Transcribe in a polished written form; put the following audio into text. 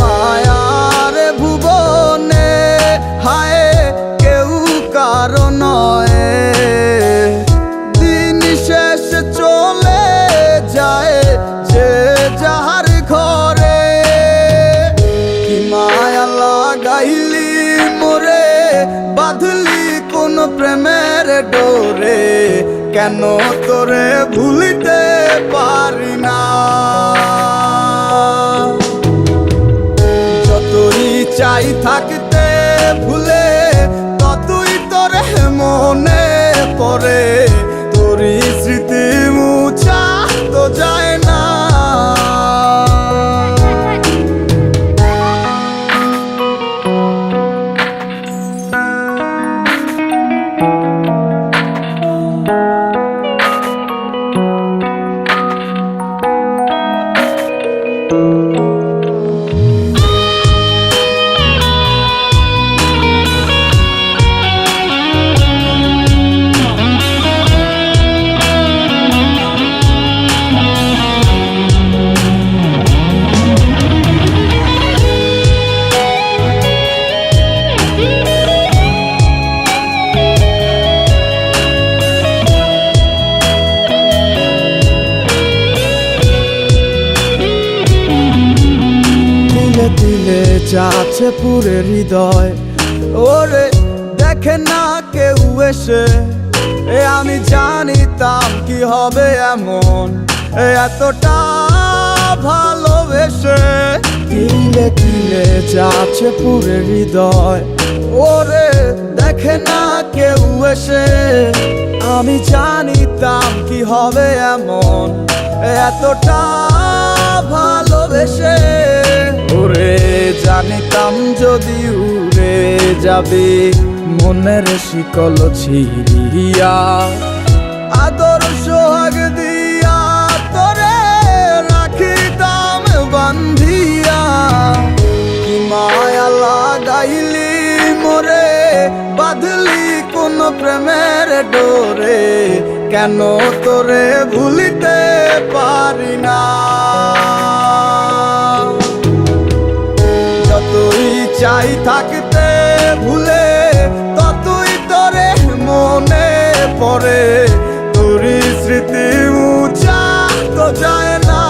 মায়ার ভুবনে হায় কেউ কারো নয়, দিন শেষ চলে যায় যে যাহার ঘরে। কি মায়া লাগাইলি মোরে, বাঁধলি কোন প্রেমের ডোরে, কেন তোরে ভুলিতে পারি না। যতই চাই থাকতে ভুলে, ততই তোরে মনে পড়ে, তোরই স্মৃতি মুছা তো যায় না। দিলে যাচ্ছে পুরে হৃদয়, ওরে দেখে না কেউ এসে, আমি জানিতাম কি হবে এমন, এতটা ভালোবেসে। দিলে দিলে যাচ্ছে পুরে হৃদয়, ওরে দেখে না কেউ এসে, আমি জানিতাম কি হবে এমন, এতটা ভালোবেসে। ওরে জানিতাম যদি উড়ে যাবে মনের শিকল ছিড়িয়া, আদর সোহাগ দিয়া তোরে রাখিতাম বান্ধিয়া। কি মায়া লাগাইলি মোরে, বাঁধলি কোন প্রেমের ডোরে, কেন তোরে ভুলিতে পারি না। যতই চাই থাকতে ভুলে, ততই তোরে মনে পড়ে, তোরই স্মৃতি মুছা তো যায় না।